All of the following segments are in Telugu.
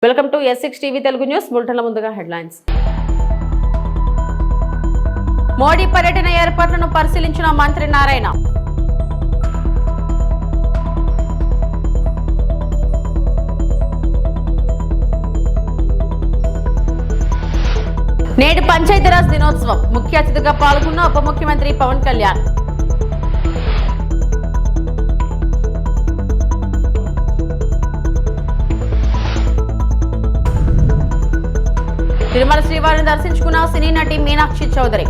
Welcome to S6 TV Telugu news బులెటిన్ల ముందుగా హెడ్లైన్స్. మోడీ పర్యటన ఏర్పాట్లను పరిశీలించిన మంత్రి నారాయణ. నేడు పంచాయతీరాజ్ దినోత్సవం ముఖ్య అతిథిగా పాల్గొన్న ఉప ముఖ్యమంత్రి పవన్ కళ్యాణ్. తిరుమల శ్రీవారిని దర్శించుకున్న సినీ నటి మీనాక్షి చౌదరి.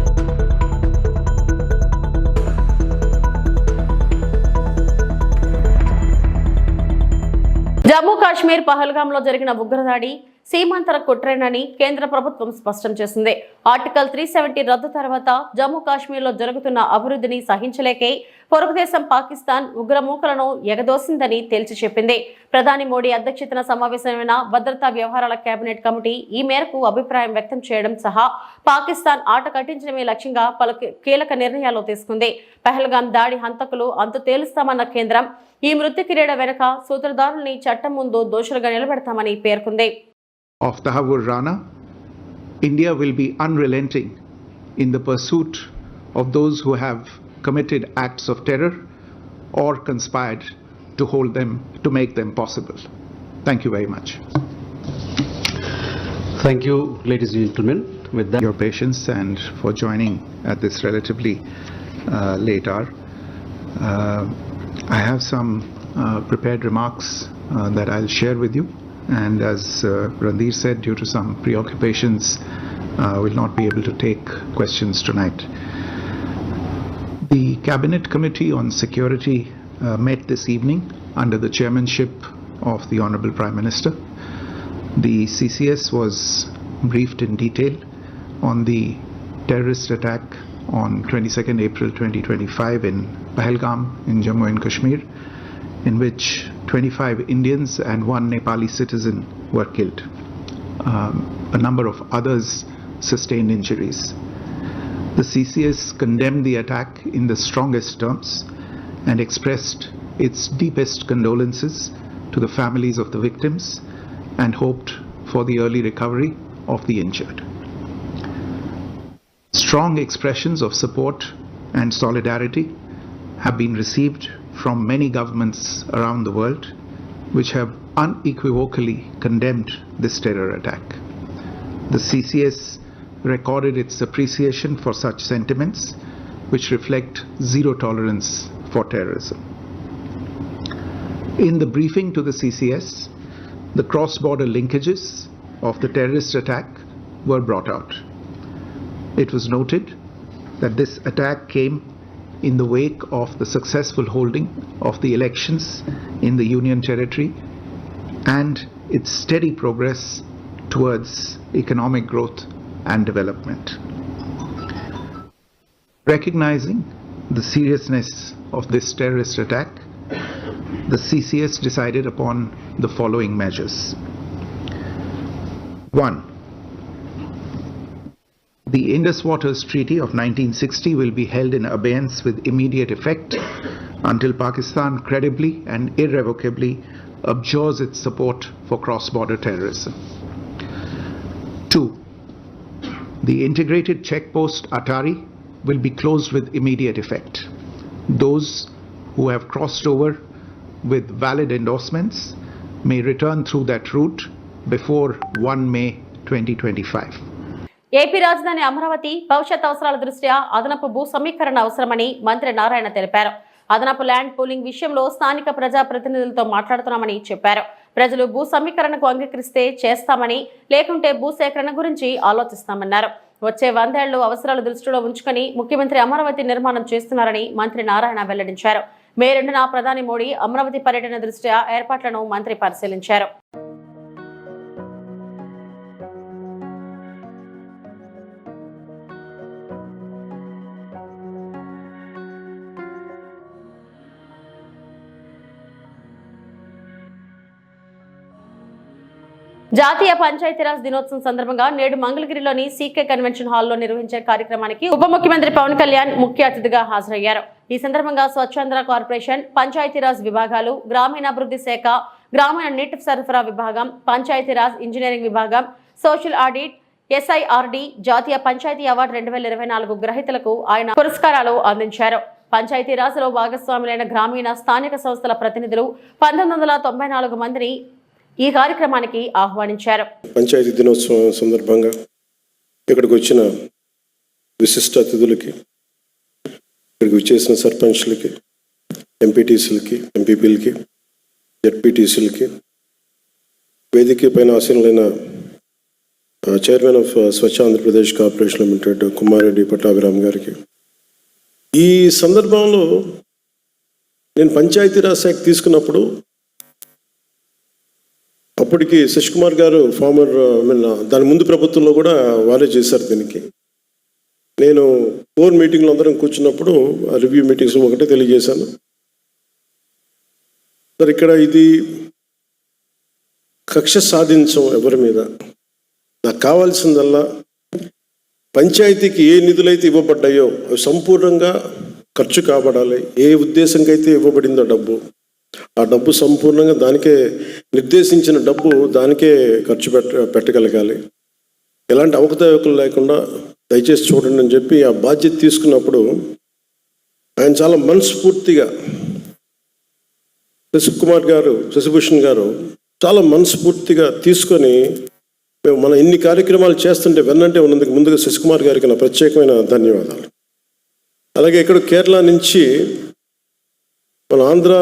జమ్మూ కాశ్మీర్ పహల్గాంలో జరిగిన ఉగ్రదాడి సీమాంతర కుట్రేనని కేంద్ర ప్రభుత్వం స్పష్టం చేసింది. ఆర్టికల్ 370 రద్దు తర్వాత జమ్మూ కాశ్మీర్లో జరుగుతున్న అభివృద్ధిని సహించలేకే పొరుగుదేశం పాకిస్తాన్ ఉగ్రమూకలను ఎగదోసిందని తేల్చి చెప్పింది. ప్రధాని మోడీ అధ్యక్షతన సమావేశమైన భద్రతా వ్యవహారాల కేబినెట్ కమిటీ ఈ మేరకు అభిప్రాయం వ్యక్తం చేయడం సహా పాకిస్తాన్ ఆట కట్టించడమే లక్ష్యంగా పలు కీలక నిర్ణయాలు తీసుకుంది. పహల్గాం దాడి హంతకులు అంతు తేలుస్తామన్న కేంద్రం ఈ మృత్యు క్రీడ వెనుక సూత్రధారుల్ని చట్టం ముందు దోషులుగా నిలబెడతామని పేర్కొంది. Of Tahawur Rana, India will be unrelenting in the pursuit of those who have committed acts of terror or conspired to make them possible. Thank you very much. Thank you, ladies and gentlemen. With that, your patience and for joining at this relatively late hour. I have some prepared remarks that I'll share with you. And as Randhir said, due to some preoccupations, will not be able to take questions tonight. The Cabinet Committee on Security met this evening under the chairmanship of the Honorable Prime Minister. The CCS was briefed in detail on the terrorist attack on 22nd April 2025 in Pahalgam in Jammu and Kashmir, in which 25 Indians and 1 Nepali citizen were killed. A number of others sustained injuries. The CCS condemned the attack in the strongest terms and expressed its deepest condolences to the families of the victims and hoped for the early recovery of the injured. Strong expressions of support and solidarity have been received from many governments around the world, which have unequivocally condemned this terror attack. The CCS recorded its appreciation for such sentiments, which reflect zero tolerance for terrorism. In the briefing to the CCS, the cross-border linkages of the terrorist attack were brought out. It was noted that this attack came in the wake of the successful holding of the elections in the Union Territory and its steady progress towards economic growth and development. Recognizing the seriousness of this terrorist attack, the CCS decided upon the following measures. 1. The Indus Waters Treaty of 1960 will be held in abeyance with immediate effect until Pakistan credibly and irrevocably abjures its support for cross-border terrorism. 2. The integrated checkpost Atari will be closed with immediate effect. Those who have crossed over with valid endorsements may return through that route before 1 May 2025. AP రాజధాని అమరావతి భవిష్యత్ అవసరాల దృష్ట్యా అదనపు భూ సమీకరణ అవసరమని మంత్రి నారాయణ తెలిపారు. అదనపు ల్యాండ్ పూలింగ్ విషయంలో స్థానిక ప్రజాప్రతినిధులతో మాట్లాడుతున్నామని చెప్పారు. ప్రజలు భూ సమీకరణకు అంగీకరిస్తే చేస్తామని, లేకుంటే భూసేకరణ గురించి ఆలోచిస్తామన్నారు. వచ్చే 100 ఏళ్లు అవసరాలు దృష్టిలో ఉంచుకుని ముఖ్యమంత్రి అమరావతి నిర్మాణం చేస్తున్నారని మంత్రి నారాయణ వెల్లడించారు. మే 2న ప్రధాని మోడీ అమరావతి పర్యటన దృష్ట్యా ఏర్పాట్లను మంత్రి పరిశీలించారు. జాతీయ పంచాయతీరాజ్ దినోత్సవం సందర్భంగా నేడు మంగళగిరిలోని సీకే కన్వెన్షన్ హాల్లో నిర్వహించే కార్యక్రమానికి ఉప ముఖ్యమంత్రి పవన్ కళ్యాణ్ ముఖ్య అతిథిగా హాజరయ్యారు. ఈ సందర్భంగా స్వచ్ఛాంధ్ర కార్పొరేషన్, పంచాయతీరాజ్ విభాగాలు, గ్రామీణాభివృద్ధి శాఖ, గ్రామీణ నీటి సరఫరా విభాగం, పంచాయతీరాజ్ ఇంజనీరింగ్ విభాగం, సోషల్ ఆడిట్, SIRD జాతీయ పంచాయతీ అవార్డు 2024 గ్రహీతలకు ఆయన పురస్కారాలు అందించారు. పంచాయతీరాజ్లో భాగస్వాములైన గ్రామీణ స్థానిక సంస్థల ప్రతినిధులు 1994 మందిని ఈ కార్యక్రమానికి ఆహ్వానించారు. పంచాయతీ దినోత్సవం సందర్భంగా ఇక్కడికి వచ్చిన విశిష్ట అతిథులకి, ఇక్కడికి వచ్చేసిన సర్పంచ్లకి, ఎంపీటీసీలకి, ఎంపీపీలకి, జెడ్పీటీసీలకి, వేదిక పైన ఆసీనులైన chairman of Swachh Andhra Pradesh corporation limited Kumareddy Pattabhiram గారికి, ఈ సందర్భంలో నేను పంచాయతీరాజ్ శాఖ తీసుకున్నప్పుడు అప్పటికి శశికుమార్ గారు ఫార్మర్ దాని ముందు ప్రభుత్వంలో కూడా వారే చేశారు. దీనికి నేను 4 మీటింగ్లు అందరం కూర్చున్నప్పుడు రివ్యూ మీటింగ్స్ ఒకటే తెలియజేశాను. సార్, ఇక్కడ ఇది కక్ష సాధించం ఎవరి మీద. నాకు కావాల్సిందల్లా పంచాయతీకి ఏ నిధులైతే ఇవ్వబడ్డాయో అవి సంపూర్ణంగా ఖర్చు కాబడాలి. ఏ ఉద్దేశంకి అయితే ఇవ్వబడిందో డబ్బు, ఆ డబ్బు సంపూర్ణంగా దానికే నిర్దేశించిన డబ్బు దానికే ఖర్చు పెట్టగలగాలి. ఎలాంటి అవకతవకలు లేకుండా దయచేసి చూడండి అని చెప్పి ఆ బాధ్యత తీసుకున్నప్పుడు ఆయన చాలా మనస్ఫూర్తిగా, శశిభూషణ్ గారు చాలా మనస్ఫూర్తిగా తీసుకొని మేము మన ఇన్ని కార్యక్రమాలు చేస్తుంటే వెన్నంటే ఉన్నందుకు ముందుగా శశికుమార్ గారికి నా ప్రత్యేకమైన ధన్యవాదాలు. అలాగే ఇక్కడ కేరళ నుంచి మన ఆంధ్ర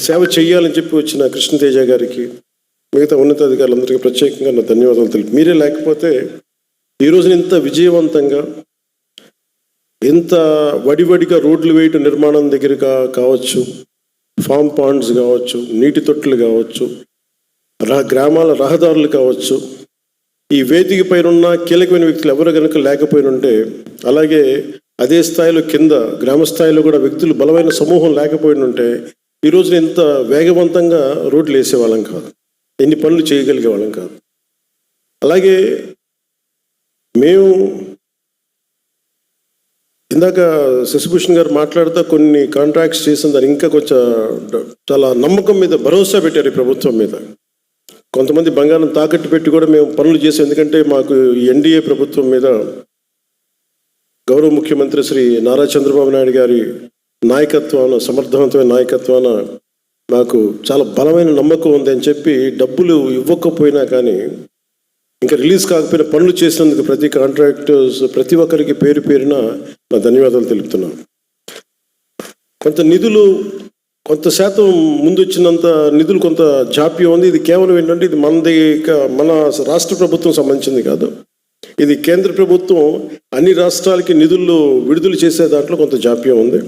సేవ చేయాలని చెప్పి వచ్చిన కృష్ణతేజ గారికి, మిగతా ఉన్నతాధికారులందరికీ ప్రత్యేకంగా నా ధన్యవాదాలు తెలిపి, మీరే లేకపోతే ఈరోజున ఇంత విజయవంతంగా, ఎంత వడివడిగా రోడ్లు వేయటం నిర్మాణం దగ్గర కావచ్చు, ఫామ్ పాండ్స్ కావచ్చు, నీటి తొట్టులు కావచ్చు, గ్రామాల రహదారులు కావచ్చు, ఈ వేదిక పైన ఉన్న కీలకమైన వ్యక్తులు ఎవరు కనుక లేకపోయినుంటే, అలాగే అదే స్థాయిలో కింద గ్రామ స్థాయిలో కూడా వ్యక్తులు బలమైన సమూహం లేకపోయినుంటే ఈరోజున ఇంత వేగవంతంగా రోడ్లు వేసేవాళ్ళం కాదు, ఎన్ని పనులు చేయగలిగే వాళ్ళం కాదు. అలాగే మేము ఇందాక శశిభూషణ్ గారు మాట్లాడుతూ కొన్ని కాంట్రాక్ట్స్ చేసిన దాన్ని ఇంకా కొంచెం చాలా నమ్మకం మీద భరోసా పెట్టారు ఈ ప్రభుత్వం మీద. కొంతమంది బంగారం తాకట్టు పెట్టి కూడా మేము పనులు చేసాం. ఎందుకంటే మాకు ఈ ఎన్డీఏ ప్రభుత్వం మీద గౌరవ ముఖ్యమంత్రి శ్రీ నారా చంద్రబాబు నాయుడు గారి నాయకత్వాన, సమర్థవంతమైన నాయకత్వాన నాకు చాలా బలమైన నమ్మకం ఉంది అని చెప్పి డబ్బులు ఇవ్వకపోయినా కానీ, ఇంకా రిలీజ్ కాకపోయినా పనులు చేసినందుకు ప్రతి కాంట్రాక్టర్స్ ప్రతి ఒక్కరికి పేరు పేరున నా ధన్యవాదాలు తెలుపుతున్నాను. కొంత నిధులు, కొంత శాతం ముందు వచ్చినంత నిధులు కొంత జాప్యం ఉంది. ఇది కేవలం ఏంటంటే ఇది మన రాష్ట్ర ప్రభుత్వం సంబంధించింది కాదు, ఇది కేంద్ర ప్రభుత్వం అన్ని రాష్ట్రాలకి నిధులు విడుదల చేసే దాంట్లో కొంత జాప్యం ఉంది.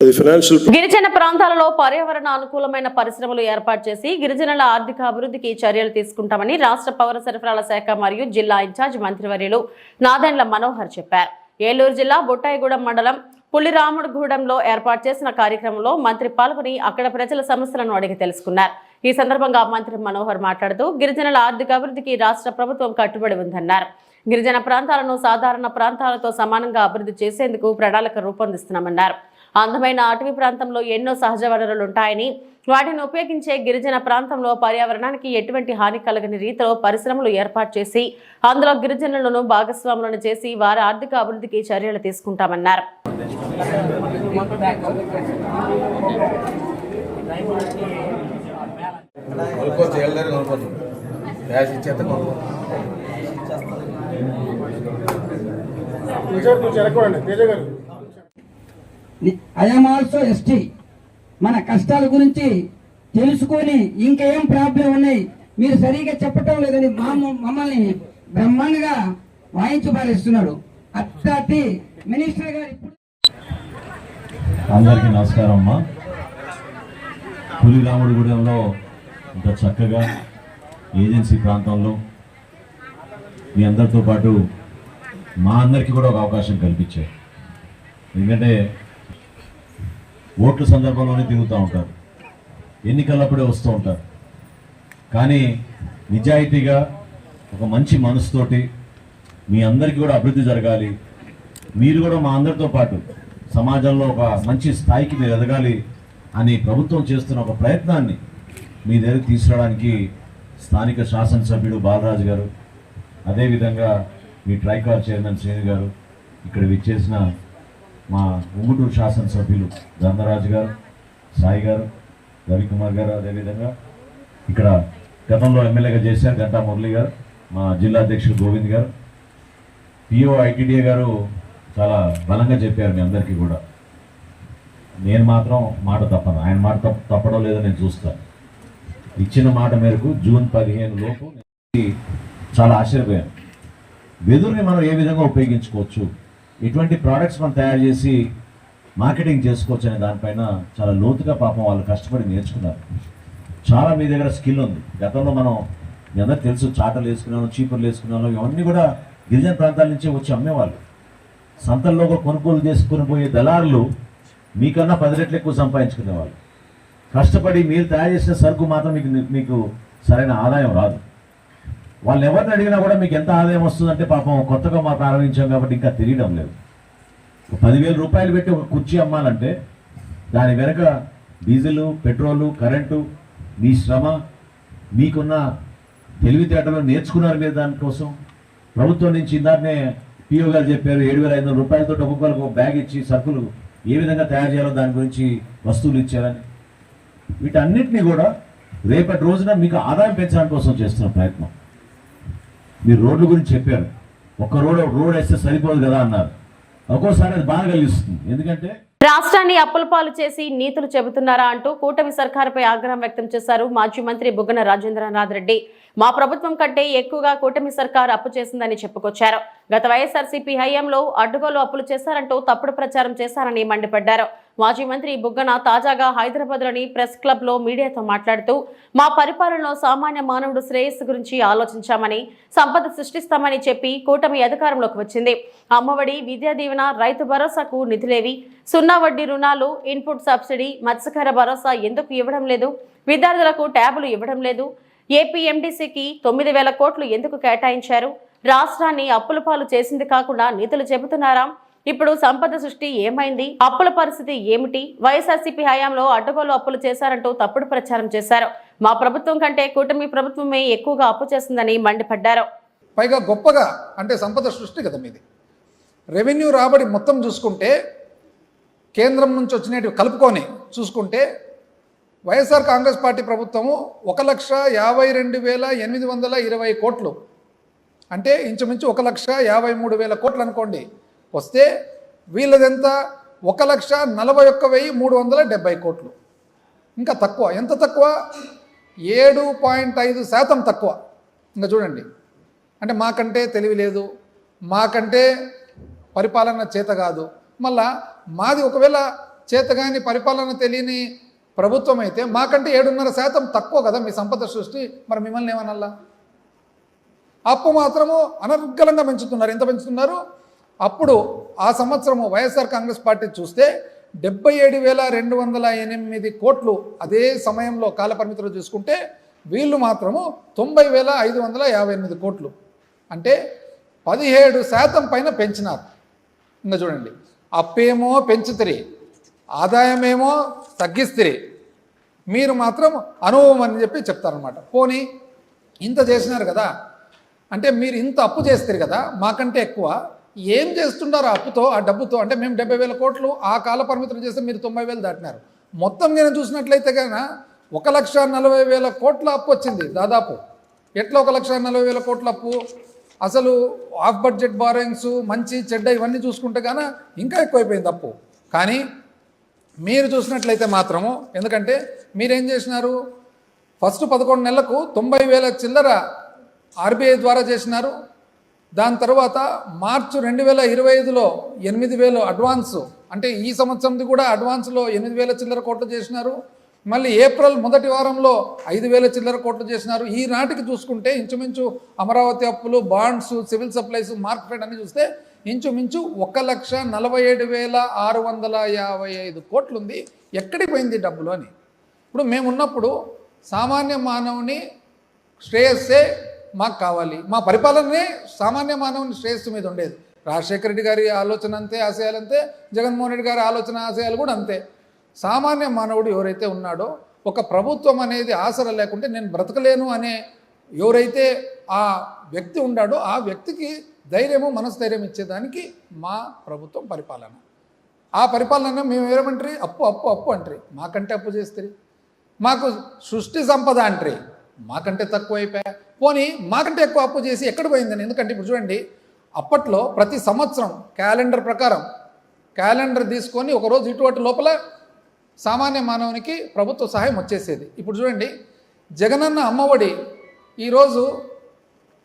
అది ఫైనాన్షియల్. గిరిజన ప్రాంతాలలో పర్యావరణ అనుకూలమైన పరిశ్రమలు ఏర్పాటు చేసి గిరిజనుల ఆర్థిక అభివృద్ధికి చర్యలు తీసుకుంటామని రాష్ట్ర పౌర సరఫరాల శాఖ మరియు జిల్లా ఇన్ఛార్జ్ మంత్రివర్యులు నాదెండ్ల మనోహర్ చెప్పారు. ఏలూరు జిల్లా బుట్టాయిగూడెం మండలం పుల్లిరాముడుగూడెంలో ఏర్పాటు చేసిన కార్యక్రమంలో మంత్రి పాల్గొని అక్కడ ప్రజల సమస్యలను అడిగి తెలుసుకున్నారు. ఈ సందర్భంగా మంత్రి మనోహర్ మాట్లాడుతూ గిరిజనుల ఆర్థిక అభివృద్ధికి రాష్ట్ర ప్రభుత్వం కట్టుబడి ఉందన్నారు. గిరిజన ప్రాంతాలను సాధారణ ప్రాంతాలతో సమానంగా అభివృద్ధి చేసేందుకు ప్రణాళిక రూపొందిస్తున్నామన్నారు. అందమైన అటవీ ప్రాంతంలో ఎన్నో సహజ వనరులు ఉంటాయని, వాటిని ఉపయోగించే గిరిజన ప్రాంతంలో పర్యావరణానికి ఎటువంటి హాని కలగని రీతిలో పరిశ్రమలు ఏర్పాటు చేసి అందులో గిరిజనులను భాగస్వాములను చేసి వారి ఆర్థిక అభివృద్ధికి చర్యలు తీసుకుంటామన్నారు. I'm also ST. మన కష్టాల గురించి తెలుసుకొని ఇంకేం ప్రాబ్లం ఉన్నాయి మీరు సరిగా చెప్పటం లేదని మమ్మల్ని బ్రహ్మాండంగా వాయించబారిస్తున్నాడు. అట్లాంటి మినిస్టర్ గారు ఇప్పుడు. అందరికీ నమస్కారం అమ్మా. పులిరాముడుగూడెంలో ఇంత చక్కగా ఏజెన్సీ ప్రాంతంలో మీ అందరితో పాటు మా అందరికీ కూడా ఒక అవకాశం కల్పించారు. ఎందుకంటే ఓట్ల సందర్భంలోనే తిరుగుతూ ఉంటారు, ఎన్నికలప్పుడే వస్తూ ఉంటారు. కానీ నిజాయితీగా ఒక మంచి మనసుతోటి మీ అందరికీ కూడా అభివృద్ధి జరగాలి, మీరు కూడా మా అందరితో పాటు సమాజంలో ఒక మంచి స్థాయికి మీరు ఎదగాలి అని ప్రభుత్వం చేస్తున్న ఒక ప్రయత్నాన్ని మీ దగ్గరికి తీసుకురావడానికి స్థానిక శాసనసభ్యుడు బాలరాజు గారు, అదేవిధంగా మీ ట్రైకార్ చైర్మన్ శ్రేణి గారు, ఇక్కడ విచ్చేసిన మా ఉంగుటూరు శాసనసభ్యులు ధర్మరాజు గారు, సాయి గారు, రవికుమార్ గారు, అదేవిధంగా ఇక్కడ గతంలో ఎమ్మెల్యేగా చేశారు గంటా మురళి గారు, మా జిల్లా అధ్యక్షుడు గోవింద్ గారు, పిఓ ఐటీడీఏ గారు చాలా బలంగా చెప్పారు మీ అందరికీ కూడా. నేను మాత్రం మాట తప్పను, ఆయన మాట తప్పడం లేదో నేను చూస్తాను. ఇచ్చిన మాట మేరకు జూన్ 15 లోపు చాలా ఆశ్చర్యపోయాను. వెదురుని మనం ఏ విధంగా ఉపయోగించుకోవచ్చు, ఎటువంటి ప్రోడక్ట్స్ మనం తయారు చేసి మార్కెటింగ్ చేసుకోవచ్చు అనే దానిపైన చాలా లోతుగా పాపం వాళ్ళు కష్టపడి నేర్చుకున్నారు. చాలా మీ దగ్గర స్కిల్ ఉంది. గతంలో మనం మీ అందరికి తెలుసు, చాటలు వేసుకున్నాను, చీపుర్లు వేసుకున్నాను, ఇవన్నీ కూడా గిరిజన ప్రాంతాల నుంచే వచ్చి అమ్మేవాళ్ళు. సంతల్లో కొనుగోలు చేసుకుని పోయే దళారులు మీకన్నా 10 రెట్లు ఎక్కువ సంపాదించుకునేవాళ్ళు. కష్టపడి మీరు తయారు చేసిన సరుకు మాత్రం మీకు సరైన ఆదాయం రాదు. వాళ్ళు ఎవరిని అడిగినా కూడా మీకు ఎంత ఆదాయం వస్తుందంటే పాపం కొత్తగా మాకు ఆరంభించాం కాబట్టి ఇంకా తెలియడం లేదు. 10,000 రూపాయలు పెట్టి ఒక కుర్చీ అమ్మాలంటే దాని వెనక డీజిల్, పెట్రోలు, కరెంటు, మీ శ్రమ, మీకున్న తెలివితేటలు నేర్చుకున్నారు మీరు దానికోసం. ప్రభుత్వం నుంచి ఇందాకనే పిఓ గారు చెప్పారు, 7,500 రూపాయలతో ఒక్కొక్కరికి ఒక బ్యాగ్ ఇచ్చి సరుకులు ఏ విధంగా తయారు చేయాలో దాని గురించి వస్తువులు ఇచ్చారని. వీటన్నిటినీ కూడా రేపటి రోజున మీకు ఆదాయం పెంచడానికి కోసం చేస్తున్న ప్రయత్నం. మీరు రోడ్ల గురించి చెప్పారు, ఒక్క రోడ్ వేస్తే సరిపోదు కదా అన్నారు. ఒక్కోసారి అది బాగా కలిగిస్తుంది. ఎందుకంటే రాష్ట్రాన్ని అప్పుల పాలు చేసి నీతులు చెబుతున్నారా అంటూ కూటమి సర్కారుపై ఆగ్రహం వ్యక్తం చేశారు మాజీ మంత్రి బుగ్గన రాజేంద్రనాథ్ రెడ్డి. మా ప్రభుత్వం కంటే ఎక్కువగా కూటమి సర్కారు అప్పు చేసిందని చెప్పుకొచ్చారు. గత వైఎస్ఆర్సీపీ హయాంలో అడ్డుగోలు అప్పులు చేశారంటూ తప్పుడు ప్రచారం చేశారని మండిపడ్డారు. మాజీ మంత్రి బుగ్గన తాజాగా హైదరాబాద్లోని ప్రెస్ క్లబ్ లో మీడియాతో మాట్లాడుతూ మా పరిపాలనలో సామాన్య మానవుడు శ్రేయస్సు గురించి ఆలోచించామని, సంపద సృష్టిస్తామని చెప్పి కూటమి అధికారంలోకి వచ్చింది. అమ్మఒడి, విద్యా దీవెన, రైతు భరోసాకు నిధులేవి, 0 వడ్డీ రుణాలు, ఇన్పుట్ సబ్సిడీ, మత్స్యకార భరోసా ఎందుకు ఇవ్వడం లేదు, విద్యార్థులకు ట్యాబులు ఇవ్వడం లేదు, ఏపీఎండీసీకి 9,000 కోట్లు ఎందుకు కేటాయించారు, రాష్ట్రాన్ని అప్పుల పాలు చేసింది కాకుండా నీతులు చెబుతున్నారా, ఇప్పుడు సంపద సృష్టి ఏమైంది, అప్పుల పరిస్థితి ఏమిటి, వైఎస్ఆర్సీపీ హయాంలో అడ్డగోలు అప్పులు చేశారంటూ తప్పుడు ప్రచారం చేశారు. మా ప్రభుత్వం కంటే కూటమి ప్రభుత్వమే ఎక్కువగా అప్పు చేసిందని మండిపడ్డారు. పైగా గొప్పగా అంటే సంపద సృష్టి కదా మీది. రెవెన్యూ రాబడి మొత్తం చూసుకుంటే, కేంద్రం నుంచి వచ్చినవి కలుపుకొని చూసుకుంటే, వైఎస్ఆర్ కాంగ్రెస్ పార్టీ ప్రభుత్వము 1,52,820 కోట్లు, అంటే ఇంచుమించు 1,53,000 కోట్లు అనుకోండి వస్తే, వీళ్ళదెంత 1,41,370 కోట్లు. ఇంకా తక్కువ. ఎంత తక్కువ? 7.5% తక్కువ. ఇంకా చూడండి, అంటే మాకంటే తెలివి లేదు, మాకంటే పరిపాలన చేత కాదు. మళ్ళా మాది ఒకవేళ చేతగాని పరిపాలన తెలియని ప్రభుత్వం అయితే మాకంటే 7.5% తక్కువ కదా మీ సంపద సృష్టి. మరి మిమ్మల్ని ఏమనల్లా? అప్పు మాత్రము అనర్గళంగా పెంచుతున్నారు. ఎంత పెంచుతున్నారు? అప్పుడు ఆ సంవత్సరము వైఎస్ఆర్ కాంగ్రెస్ పార్టీ చూస్తే 77,208 కోట్లు అదే సమయంలో కాలపరిమితిలో చూసుకుంటే, వీళ్ళు మాత్రము 90,558 కోట్లు, అంటే 17% పైన పెంచినారు. ఇంకా చూడండి, అప్పేమో పెంచుతిరి, ఆదాయమేమో తగ్గిస్తిరి, మీరు మాత్రం అనుభవం అని చెప్పి చెప్తారనమాట. పోనీ ఇంత చేసినారు కదా, అంటే మీరు ఇంత అప్పు చేస్తారు కదా, మాకంటే ఎక్కువ ఏం చేస్తున్నారు ఆ అప్పుతో, ఆ డబ్బుతో? అంటే మేము 70,000 కోట్లు ఆ కాల పరిమితులు చేస్తే మీరు 90,000 దాటినారు. మొత్తం నేను చూసినట్లయితే కనుక 1,40,000 కోట్ల అప్పు వచ్చింది దాదాపు. ఎట్లా 1,40,000 కోట్ల అప్పు? అసలు ఆఫ్ బడ్జెట్ బారోయింగ్స్, మంచి చెడ్డ ఇవన్నీ చూసుకుంటే కానీ ఇంకా ఎక్కువైపోయింది అప్పు. కానీ మీరు చూసినట్లయితే మాత్రము, ఎందుకంటే మీరేం చేసినారు, ఫస్ట్ 11 నెలలకు 90,000 చిల్లర ఆర్బీఐ ద్వారా చేసినారు. దాని తర్వాత మార్చి 2025లో 8,000 అడ్వాన్స్, అంటే ఈ సంవత్సరంది కూడా అడ్వాన్స్లో 8,000 చిల్లర కోట్లు చేసినారు. మళ్ళీ ఏప్రిల్ మొదటి వారంలో 5,000 చిల్లర కోట్లు చేసినారు. ఈ నాటికి చూసుకుంటే ఇంచుమించు అమరావతి అప్పులు, బాండ్స్, సివిల్ సప్లైస్, మార్కెట్ అన్ని చూస్తే ఇంచుమించు 1,47,655 కోట్లు ఉంది. ఎక్కడికి పోయింది డబ్బులు అని. ఇప్పుడు మేమున్నప్పుడు సామాన్య మానవుని శ్రేయస్సే మాకు కావాలి, మా పరిపాలనే సామాన్య మానవుని శ్రేయస్సు మీద ఉండేది. రాజశేఖర రెడ్డి గారి ఆలోచన అంతే, ఆశయాలు అంతే, జగన్మోహన్ రెడ్డి గారి ఆలోచన ఆశయాలు కూడా అంతే. సామాన్య మానవుడు ఎవరైతే ఉన్నాడో ఒక ప్రభుత్వం అనేది ఆసరా లేకుంటే నేను బ్రతకలేను అనే ఎవరైతే ఆ వ్యక్తి ఉన్నాడో ఆ వ్యక్తికి ధైర్యము మనస్థైర్యం ఇచ్చేదానికి మా ప్రభుత్వం పరిపాలన. ఆ పరిపాలన మేము ఏమంటారు, అప్పు అప్పు అప్పు అంటారు, మాకంటే అప్పు చేస్తారు. మాకు సృష్టి సంపద అంటారు, మాకంటే తక్కువ అయిపోయా. పోనీ మాకంటే ఎక్కువ అప్పు చేసి ఎక్కడ పోయిందని. ఎందుకంటే ఇప్పుడు చూడండి, అప్పట్లో ప్రతి సంవత్సరం క్యాలెండర్ ప్రకారం క్యాలెండర్ తీసుకొని ఒకరోజు ఇటువంటి లోపల సామాన్య మానవునికి ప్రభుత్వ సహాయం వచ్చేసేది. ఇప్పుడు చూడండి, జగనన్న అమ్మఒడి ఈరోజు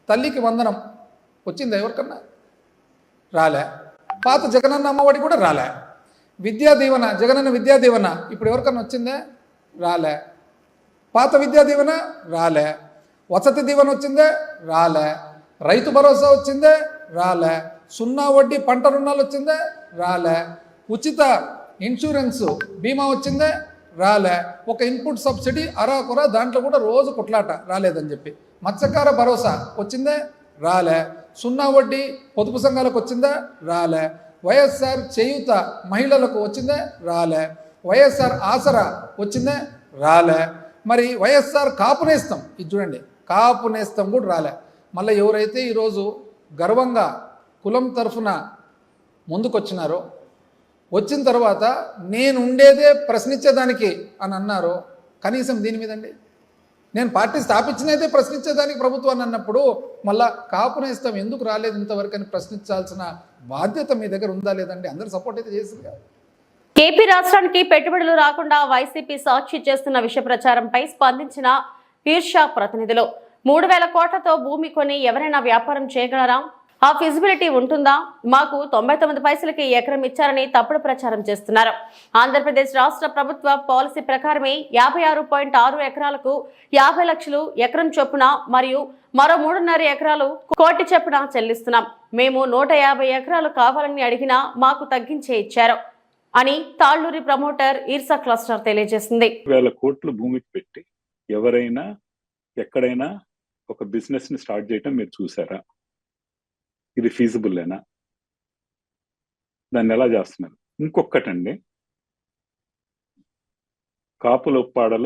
తల్లికి వందనం వచ్చిందా ఎవరికన్నా? రాలే. పాత జగనన్న అమ్మఒడి కూడా రాలే. విద్యా దీవెన, జగనన్న విద్యా దీవెన ఇప్పుడు ఎవరికన్నా వచ్చిందే? రాలే. పాత విద్యా దీవెన రాలే. వసతి దీవెన వచ్చిందే? రాలే. రైతు భరోసా వచ్చిందే? రాలే. సున్నా వడ్డీ పంట రుణాలు వచ్చిందే? రాలే. ఉచిత ఇన్సూరెన్స్ బీమా వచ్చిందే? రాలే. ఒక ఇన్పుట్ సబ్సిడీ అరాకొర, దాంట్లో కూడా రోజు కొట్లాట, రాలేదని చెప్పి. మత్స్యకార భరోసా వచ్చిందే? రాలే. సున్నా వడ్డీ పొదుపు సంఘాలకు వచ్చిందా? రాలే. వైఎస్ఆర్ చేయూత మహిళలకు వచ్చిందే? రాలే. వైఎస్ఆర్ ఆసరా వచ్చిందే? రాలే. మరి వైఎస్ఆర్ కాపు నేస్తం, ఇది చూడండి, కాపు నేస్తం కూడా రాలే. మళ్ళీ ఎవరైతే ఈరోజు గర్వంగా కులం తరఫున ముందుకొచ్చినారో, వచ్చిన తర్వాత నేను ఉండేదే ప్రశ్నించేదానికి అని అన్నారో, కనీసం దీని మీదండి నేను పార్టీ స్థాపించినదే ప్రశ్నించేదానికి ప్రభుత్వాన్ని అన్నప్పుడు మళ్ళా కాపు నేస్తం ఎందుకు రాలేదు ఇంతవరకు అని ప్రశ్నించాల్సిన బాధ్యత మీ దగ్గర ఉందా లేదండి? అందరూ సపోర్ట్ అయితే చేసింది కదా. ఏపీ రాష్ట్రానికి పెట్టుబడులు రాకుండా వైసీపీ సాక్షి చేస్తున్న విష ప్రచారంపై స్పందించిన ఈర్షా ప్రతినిధులు 3,000 కోట్లతో భూమి కొని ఎవరైనా వ్యాపారం చేయగలరా? ఆ ఫిజిబిలిటీ ఉంటుందా? మాకు 99 పైసలకి ఎకరం ఇచ్చారని తప్పుడు ప్రచారం చేస్తున్నారు. ఆంధ్రప్రదేశ్ రాష్ట్ర ప్రభుత్వ పాలసీ ప్రకారమే 56.6 ఎకరాలకు 50 లక్షలు ఎకరం చొప్పున మరియు మరో 3.5 ఎకరాలు కోటి చొప్పున చెల్లిస్తున్నాం. మేము 150 ఎకరాలు కావాలని అడిగినా మాకు తగ్గించే ఇచ్చారు అని తాళ్లూరి ప్రమోటర్ ఈర్సా క్లస్టర్ తెలియజేసింది. 1,000 కోట్లు భూమికి పెట్టి ఎవరైనా ఎక్కడైనా ఒక బిజినెస్ ని స్టార్ట్ చేయటం మీరు చూసారా? ఇది ఫీజిబుల్లేనా? దాన్ని ఎలా చేస్తున్నారు? ఇంకొకటండి, కాపులొప్పాడలో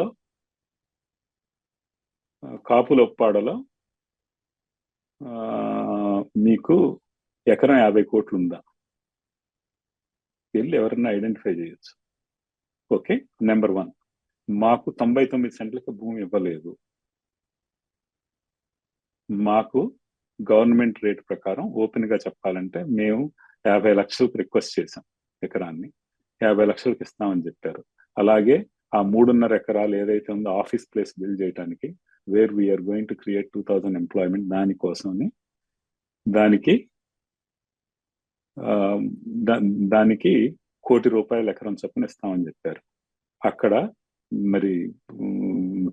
మీకు ఎకరం 50 కోట్లు ఉందా? వెళ్ళి ఎవరన్నా ఐడెంటిఫై చేయొచ్చు. Okay, number 1. మాకు 99 సెంట్లకు భూమి ఇవ్వలేదు. మాకు గవర్నమెంట్ రేట్ ప్రకారం ఓపెన్ గా చెప్పాలంటే మేము 50 లక్షలకు రిక్వెస్ట్ చేశాం. ఎకరాన్ని 50 లక్షలకు ఇస్తామని చెప్పారు. అలాగే ఆ 3.5 ఎకరాలు ఏదైతే ఉందో ఆఫీస్ ప్లేస్ బిల్డ్ చేయడానికి, where we're going to create 2000 employment, దానికోసమని దానికి ₹1,00,00,000 ఎకరం చొప్పున ఇస్తామని చెప్పారు. అక్కడ మరి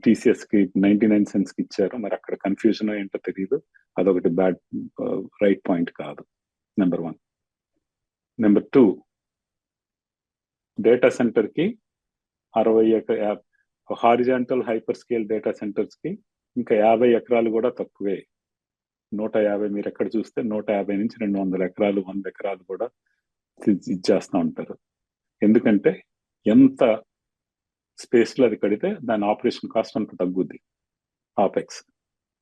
TCS కి 99 సెంట్స్ కి ఇచ్చారు. మరి అక్కడ కన్ఫ్యూజన్ ఏంటో తెలియదు. అదొకటి బ్యాడ్ రైట్ పాయింట్ కాదు. నెంబర్ 1. నెంబర్ 2, డేటా సెంటర్ కి 60 horizontal hyper scale data centres కి ఇంకా 50 ఎకరాలు కూడా తక్కువే. 150 మీరు ఎక్కడ చూస్తే 150 నుంచి 200 ఎకరాలు 100 ఎకరాలు కూడా ఇచ్చేస్తూ ఉంటారు. ఎందుకంటే ఎంత స్పేస్లో అది కడితే దాని ఆపరేషన్ కాస్ట్ అంత తగ్గుద్ది, ఆపెక్స్.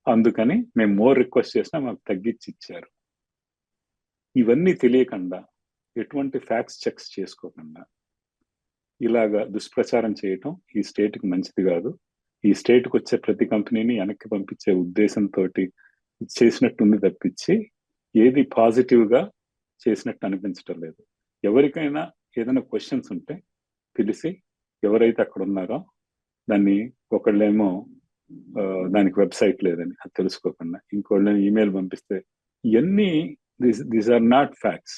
అందుకని మేము మోర్ రిక్వెస్ట్ చేసినా మాకు తగ్గించి ఇచ్చారు. ఇవన్నీ తెలియకుండా, ఎటువంటి ఫ్యాక్ట్స్ చెక్స్ చేసుకోకుండా ఇలాగా దుష్ప్రచారం చేయటం ఈ స్టేట్కి మంచిది కాదు. ఈ స్టేట్కి వచ్చే ప్రతి కంపెనీని వెనక్కి పంపించే ఉద్దేశంతో చేసినట్టుంది తప్పించి ఏది పాజిటివ్గా చేసినట్టు అనిపించటం లేదు. ఎవరికైనా ఏదైనా క్వశ్చన్స్ ఉంటే పిలిచి ఎవరైతే అక్కడ ఉన్నారో దాన్ని, ఒకళ్ళేమో దానికి వెబ్సైట్ లేదని అది తెలుసుకోకుండా ఇంకోళ్ళని ఈమెయిల్ పంపిస్తే, ఇవన్నీ these are not facts.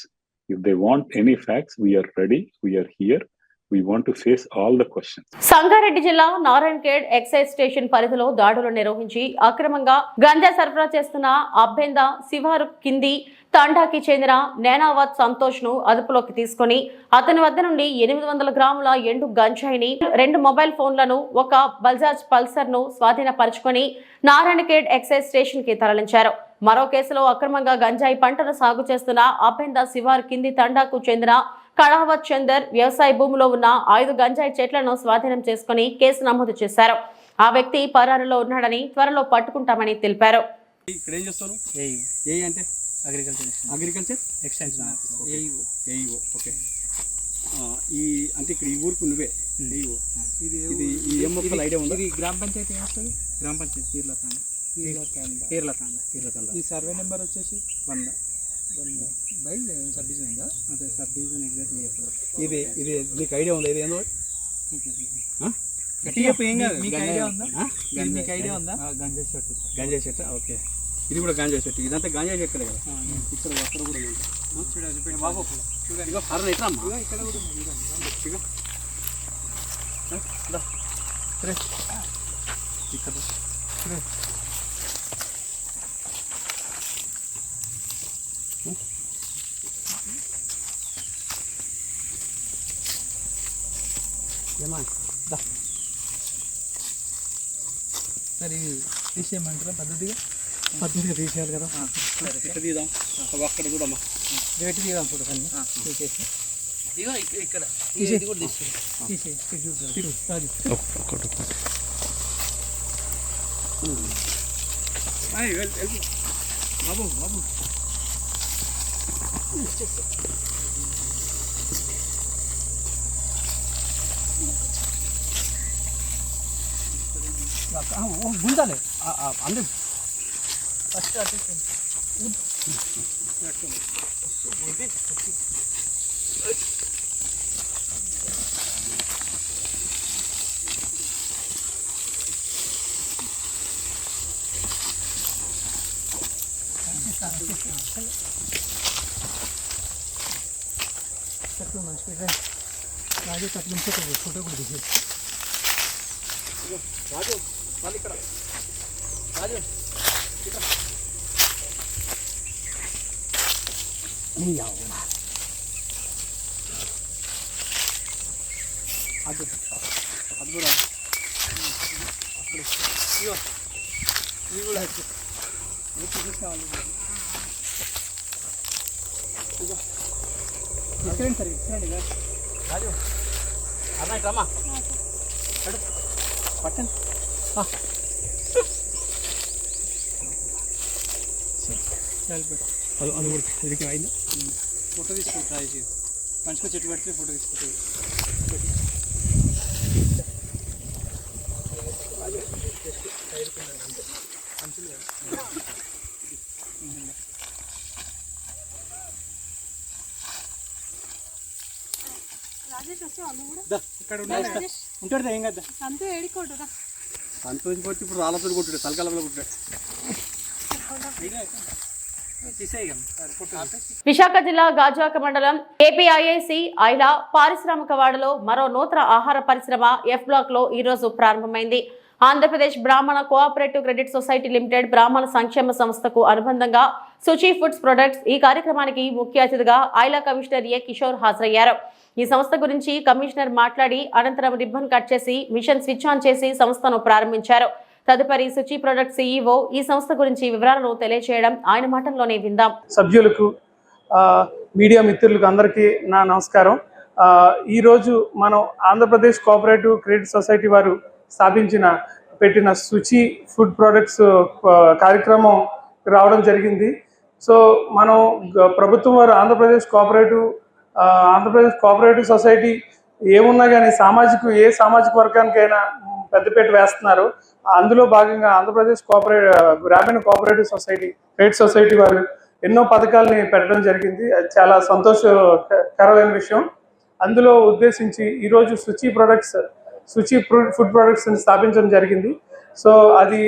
If they want any facts, we're ready, we're here, we want to face all the questions. Sangareddy జిల్లా నారాయణఖేడ్ ఎక్సైజ్ స్టేషన్ పరిధిలో దాడులు నిర్వహించి అక్రమంగా గంజా సరఫరా చేస్తున్న అబ్బెంద శివారు కింది తాండాకి చెందిన నేనావత్ సంతోష్ ను అదుపులోకి తీసుకుని అతని వద్ద నుండి 800 గ్రాముల ఎండు గంజాయిని, 2 మొబైల్ ఫోన్లను, ఒక బజాజ్ పల్సర్ ను స్వాధీనపరుచుకొని నారాయణఖేడ్ ఎక్సైజ్ స్టేషన్ కి తరలించారు. మరో కేసులో అక్రమంగా గంజాయి పంటను సాగు చేస్తున్న అపెంద శివార్ కింది తండాకు చెందిన కళావత్ చందర్ వ్యవసాయ భూమిలో ఉన్న 5 గంజాయి చెట్లను స్వాధీనం చేసుకుని కేసు నమోదు చేశారు. ఆ వ్యక్తి పరారులో ఉన్నాడని, త్వరలో పట్టుకుంటామని తెలిపారు. ఇక్కడ ఏం చేస్తాను? ఏ అంటే అగ్రికల్చర్ ఎక్స్టెన్షన్ ఏఈఓ. ఓకే. ఈ అంటే ఇక్కడ ఈ ఊరికి నువ్వే ఏఈఓ. ఇది ఈ ఏం మొక్కల ఐడియా ఉందా? ఇది గ్రామ పంచాయతీ ఏమొస్తుంది? గ్రామ పంచాయతీ పీర్లతాండ. ఈ సర్వే నెంబర్ వచ్చేసి 100 బై సబ్ డివిజన్ ఉందా? అదే సబ్ డివిజన్ ఎగ్జాక్ట్లీ. ఇది నీకు ఐడియా ఉందా? ఇది ఏందో మీకు ఐడియా ఉందా? గంజాయి చెట్టు. ఓకే. ఇది కూడా గాంజా చెట్టు. ఇదంతా గాంజా చెక్కలే కదా. ఇక్కడ ఒక్కరు కూడా బాబు చూడండి. ఎట్లమ్మా ఇక్కడ ఏమా సార్ ఇది తీసేయమంటారా? పద్ధతిగా తీసేయాలి కదా. ఇక్కడ తీద్దాం. అక్కడ కూడా పెట్టి తీద్దాం. చూడండి తీసేసి ఇక్కడ బాబు గుంజాలి అందరు ఫస్ట్ చెట్లు మంచి రాజు చెట్లు ఫోటో కూడా తీసేసి రాజు వాళ్ళు ఇక్కడ రాజు ఇక్కడ అది కూడా ఇవి కూడా చూసుకోవాలి. ఇక్కడండి సార్, ఇక్కడండి రాజు అన్నయ్య రమ్మా పట్టండి. అది కూడా ఇది అయిందా? ఫోటో తీసుకుంటా. మనిషికి చెట్టు పెడితే ఫోటో తీసుకుంటుంది. ఇక్కడ ఉంటాడు ఏం కదా సంతోషం కొట్టి ఇప్పుడు రాళ్ళతో కొట్టాడు, తలకాలంలో కొట్టాడు. విశాఖ జిల్లా గాజువాక మండలం ఏపీఐఐసి ఐలా పారిశ్రామిక వాడలో మరో నూతన ఆహార పరిశ్రమ ఎఫ్ బ్లాక్ లో ఈ రోజు ప్రారంభమైంది. ఆంధ్రప్రదేశ్ బ్రాహ్మణ కోఆపరేటివ్ క్రెడిట్ సొసైటీ లిమిటెడ్ బ్రాహ్మణ సంక్షేమ సంస్థకు అనుబంధంగా సుచి ఫుడ్స్ ప్రొడక్ట్స్ ఈ కార్యక్రమానికి ముఖ్య అతిథిగా ఐలా కమిషనర్ ఏ కిషోర్ హాజరయ్యారు. ఈ సంస్థ గురించి కమిషనర్ మాట్లాడి అనంతరం రిబ్బన్ కట్ చేసి మిషన్ స్విచ్ ఆన్ చేసి సంస్థను ప్రారంభించారు. తదుపరి సుచి ప్రొడక్ట్ సిఇఓ ఈ సంస్థ గురించి వివరాలను తెలియజేయడం ఆయన మాటల్లోనే విందాం. సభ్యులకు మీడియా మిత్రులకు అందరికీ నా నమస్కారం. ఈరోజు మనం ఆంధ్రప్రదేశ్ కోఆపరేటివ్ క్రెడిట్ సొసైటీ వారు పెట్టిన సుచి ఫుడ్ ప్రొడక్ట్స్ కార్యక్రమం రావడం జరిగింది. సో మనం ప్రభుత్వం వారు ఆంధ్రప్రదేశ్ కోఆపరేటివ్ సొసైటీ ఏమున్నా కానీ ఏ సామాజిక వర్గానికైనా పెద్దపీట వేస్తున్నారు. అందులో భాగంగా ఆంధ్రప్రదేశ్ గ్రామీణ కోఆపరేటివ్ క్రెడిట్ సొసైటీ వారు ఎన్నో పథకాలని పెట్టడం జరిగింది. అది చాలా సంతోషకరమైన విషయం. అందులో ఉద్దేశించి ఈరోజు సుచి ఫుడ్ ప్రొడక్ట్స్ స్థాపించడం జరిగింది. సో అది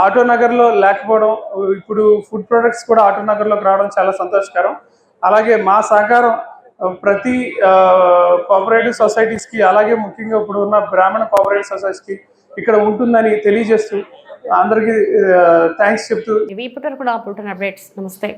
ఆటోనగర్లో లేకపోవడం, ఇప్పుడు ఫుడ్ ప్రొడక్ట్స్ కూడా ఆటోనగర్లోకి రావడం చాలా సంతోషకరం. అలాగే మా సహకారం ప్రతి కోఆపరేటివ్ సొసైటీస్కి, అలాగే ముఖ్యంగా ఇప్పుడు ఉన్న బ్రాహ్మణ కోఆపరేటివ్ సొసైటీస్కి ఇక్కడ ఉంటుందని తెలియజేస్తూ, అందరికీ థ్యాంక్స్ చెప్తూ ఇవి ఇప్పటివరకు నా బులెటిన్ అప్డేట్స్. నమస్తే.